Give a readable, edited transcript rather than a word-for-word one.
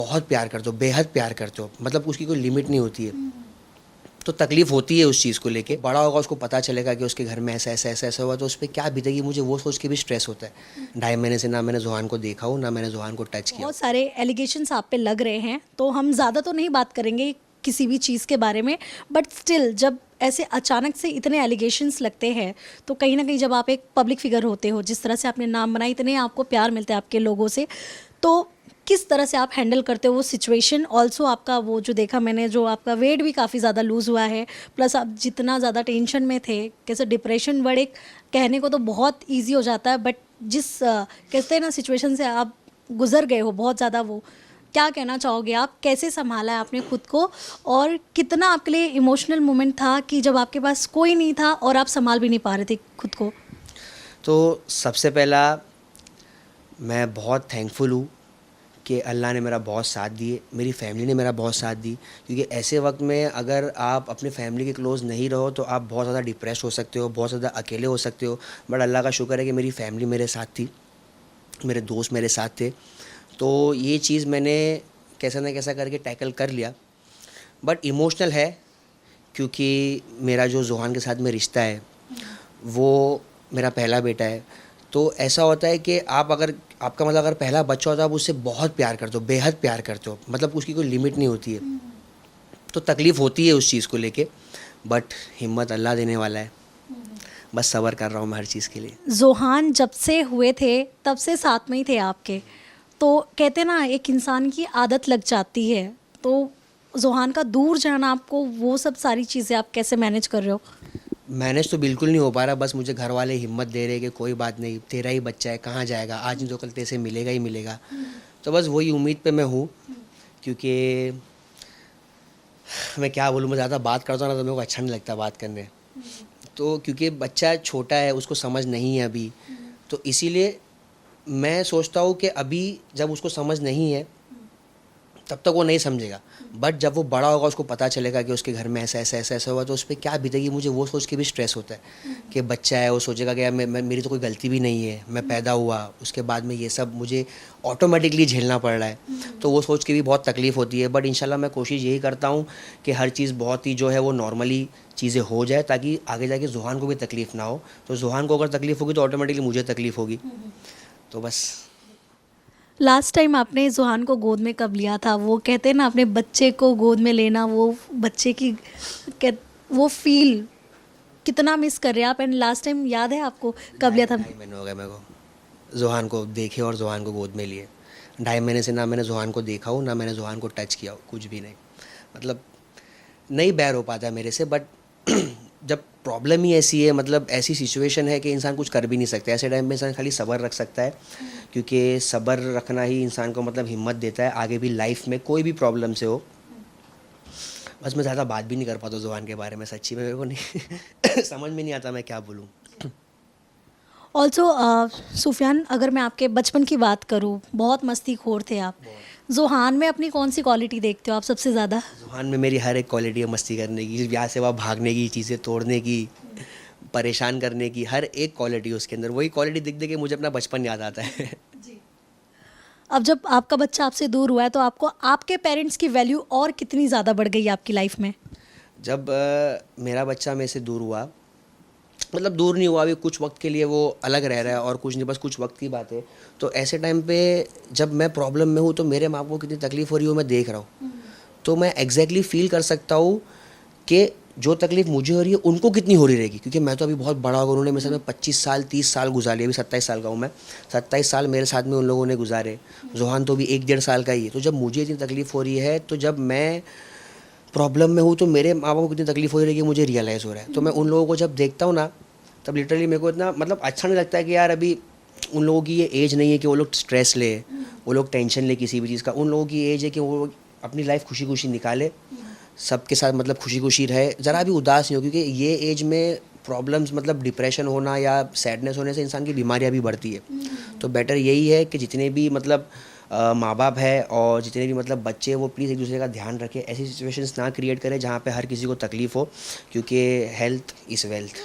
बहुत प्यार करते हो, बेहद प्यार करते हो, मतलब उसकी कोई लिमिट नहीं होती है। तो तकलीफ़ होती है उस चीज़ को लेके। बड़ा होगा उसको पता चलेगा कि उसके घर में ऐसा ऐसा ऐसा ऐसा हुआ, तो उस पर क्या बीतेगी, मुझे वो सोच के भी स्ट्रेस होता है। 2.5 महीने से ना मैंने ज़ुहान को देखा हो, ना मैंने ज़ुहान को टच किया हो। बहुत सारे एलिगेशंस आप पे लग रहे हैं, तो हम ज़्यादा तो नहीं बात करेंगे किसी भी चीज़ के बारे में, बट स्टिल जब ऐसे अचानक से इतने एलिगेशंस लगते हैं तो कहीं ना कहीं जब आप एक पब्लिक फिगर होते हो, जिस तरह से आपने नाम बनाया, इतने आपको प्यार मिलता है आपके लोगों से, तो किस तरह से आप हैंडल करते हो वो सिचुएशन? ऑल्सो आपका वो जो देखा मैंने, जो आपका वेट भी काफ़ी ज़्यादा लूज़ हुआ है, प्लस आप जितना ज़्यादा टेंशन में थे, कैसे डिप्रेशन वर्ड एक कहने को तो बहुत ईजी हो जाता है, बट जिस कहते हैं ना सिचुएशन से आप गुजर गए हो बहुत ज़्यादा, वो क्या कहना चाहोगे आप? कैसे संभाला है आपने खुद को, और कितना आपके लिए इमोशनल मोमेंट था कि जब आपके पास कोई नहीं था और आप संभाल भी नहीं पा रहे थे खुद को? तो सबसे पहला मैं बहुत थैंकफुल हूँ कि अल्लाह ने मेरा बहुत साथ दिए, मेरी फैमिली ने मेरा बहुत साथ दी। क्योंकि ऐसे वक्त में अगर आप अपने फैमिली के क्लोज़ नहीं रहो तो आप बहुत ज़्यादा डिप्रेस हो सकते हो, बहुत ज़्यादा अकेले हो सकते हो। बट अल्लाह का शुक्र है कि मेरी फैमिली मेरे साथ थी, मेरे दोस्त मेरे साथ थे। तो ये चीज़ मैंने कैसा ना कैसा करके टैकल कर लिया। बट इमोशनल है, क्योंकि मेरा जो ज़ुहान के साथ में रिश्ता है वो मेरा पहला बेटा है। तो ऐसा होता है कि आप अगर आपका मतलब अगर पहला बच्चा होता है, आप उससे बहुत प्यार करते हो, बेहद प्यार करते हो, मतलब उसकी कोई लिमिट नहीं होती है। तो तकलीफ़ होती है उस चीज़ को लेके, बट हिम्मत अल्लाह देने वाला है। बस सब्र कर रहा हूँ मैं हर चीज़ के लिए। जोहान जब से हुए थे तब से साथ में ही थे आपके, तो कहते ना एक इंसान की आदत लग जाती है, तो जोहान का दूर जाना, आपको वो सब सारी चीज़ें आप कैसे मैनेज कर रहे हो? मैनेज तो बिल्कुल नहीं हो पा रहा, बस मुझे घर वाले हिम्मत दे रहे कि कोई बात नहीं, तेरा ही बच्चा है, कहाँ जाएगा, आज नहीं तो कल तेरे से मिलेगा ही मिलेगा। तो बस वही उम्मीद पे मैं हूँ, क्योंकि मैं क्या बोलूँ, मैं ज़्यादा बात करता हूँ ना तो मेरे को अच्छा नहीं लगता बात करने। तो क्योंकि बच्चा छोटा है, उसको समझ नहीं है अभी, तो इसीलिए मैं सोचता हूँ कि अभी जब उसको समझ नहीं है तब तक वो नहीं समझेगा। बट जब वो बड़ा होगा उसको पता चलेगा कि उसके घर में ऐसा ऐसा ऐसा ऐसा हुआ, तो उस पर क्या बीतेगी, मुझे वो सोच के भी स्ट्रेस होता है कि बच्चा है, वो सोचेगा कि यार मेरी तो कोई गलती भी नहीं है, मैं पैदा हुआ उसके बाद में ये सब मुझे ऑटोमेटिकली झेलना पड़ रहा है। तो वो सोच के भी बहुत तकलीफ़ होती है। बट इंशाल्लाह मैं कोशिश यही करता हूँ कि हर चीज़ बहुत ही जो है वो नॉर्मली चीज़ें हो जाए, ताकि आगे जाके ज़ुहान को भी तकलीफ़ ना हो। तो ज़ुहान को अगर तकलीफ़ होगी तो ऑटोमेटिकली मुझे तकलीफ़ होगी। तो बस। लास्ट टाइम आपने जोहान को गोद में कब लिया था? वो कहते हैं ना अपने बच्चे को गोद में लेना, वो बच्चे की कह वो फील कितना मिस कर रहे हैं आप? एंड लास्ट टाइम याद है आपको कब लिया था? 2.5 महीने हो गए मेरे को ज़ुहान को देखे और ज़ुहान को गोद में लिए। 2.5 महीने से ना मैंने ज़ुहान को देखा हो, ना मैंने ज़ुहान को टच किया हो, कुछ भी नहीं। मतलब नहीं बैर हो पाता है मेरे से। बट जब प्रॉब्लम ही ऐसी है, मतलब ऐसी सिचुएशन है कि इंसान कुछ कर भी नहीं सकता, ऐसे टाइम में इंसान खाली सब्र रख सकता है। क्योंकि सब्र रखना ही इंसान को मतलब हिम्मत देता है आगे भी लाइफ में कोई भी प्रॉब्लम से हो। बस मैं ज़्यादा बात भी नहीं कर पाता ज़ुबान के बारे में, सच्ची में मेरे को नहीं समझ में नहीं आता मैं क्या बोलूँ। ऑल्सो सुफियान, अगर मैं आपके बचपन की बात करूँ, बहुत मस्तीखोर थे आप। जोहान में अपनी कौन सी क्वालिटी देखते हो आप सबसे ज़्यादा? ज़ुबान में मेरी हर एक क्वालिटी है, मस्ती करने की, यहाँ से वहाँ भागने की, चीज़ें तोड़ने की, परेशान करने की, हर एक क्वालिटी उसके अंदर। वही क्वालिटी दिख देख के मुझे अपना बचपन याद आता है। अब जब आपका बच्चा आपसे दूर हुआ है, तो आपको आपके पेरेंट्स की वैल्यू और कितनी ज़्यादा बढ़ गई है आपकी लाइफ में? जब मेरा बच्चा मेरे से दूर हुआ, मतलब दूर नहीं हुआ, अभी कुछ वक्त के लिए वो अलग रह रहा है और कुछ नहीं, बस कुछ वक्त की बात है। तो ऐसे टाइम पे जब मैं प्रॉब्लम में हूँ तो मेरे माँ बाप को कितनी तकलीफ़ हो रही हो मैं देख रहा हूँ। तो मैं एग्जैक्टली फील कर सकता हूँ कि जो तकलीफ़ मुझे हो रही है उनको कितनी हो रही रहेगी। क्योंकि मैं तो अभी बहुत बड़ा हो गया, उन्होंने मेरे साथ में 25 साल 30 साल गुजारे, अभी 27 साल का हूँ मैं। 27 साल मेरे साथ में उन लोगों ने गुजारे। ज़ुहान तो अभी 1 डेढ़ साल का ही है। तो जब मुझे इतनी तकलीफ़ हो रही है, तो जब मैं प्रॉब्लम में हूँ तो मेरे माँ बाप को कितनी तकलीफ़ हो रही है कि मुझे रियलाइज़ हो रहा है। तो मैं उन लोगों को जब देखता हूँ ना, तब लिटरली मेरे को इतना मतलब अच्छा नहीं लगता है कि यार अभी उन लोगों की ये एज नहीं है कि वो लोग स्ट्रेस ले, वो लोग टेंशन ले किसी भी चीज़ का। उन लोगों की एज है कि वो अपनी लाइफ खुशी खुशी निकाले, सबके साथ मतलब खुशी खुशी रहे, ज़रा भी उदास नहीं हो। क्योंकि ये एज में प्रॉब्लम्स मतलब डिप्रेशन होना या सैडनेस होने से इंसान की बीमारियां भी बढ़ती है। तो बेटर यही है कि जितने भी मतलब माँ बाप है और जितने भी मतलब बच्चे, वो प्लीज़ एक दूसरे का ध्यान रखें, ऐसी सिचुएशंस ना क्रिएट करें जहाँ पे हर किसी को तकलीफ़ हो। क्योंकि हेल्थ इज़ वेल्थ।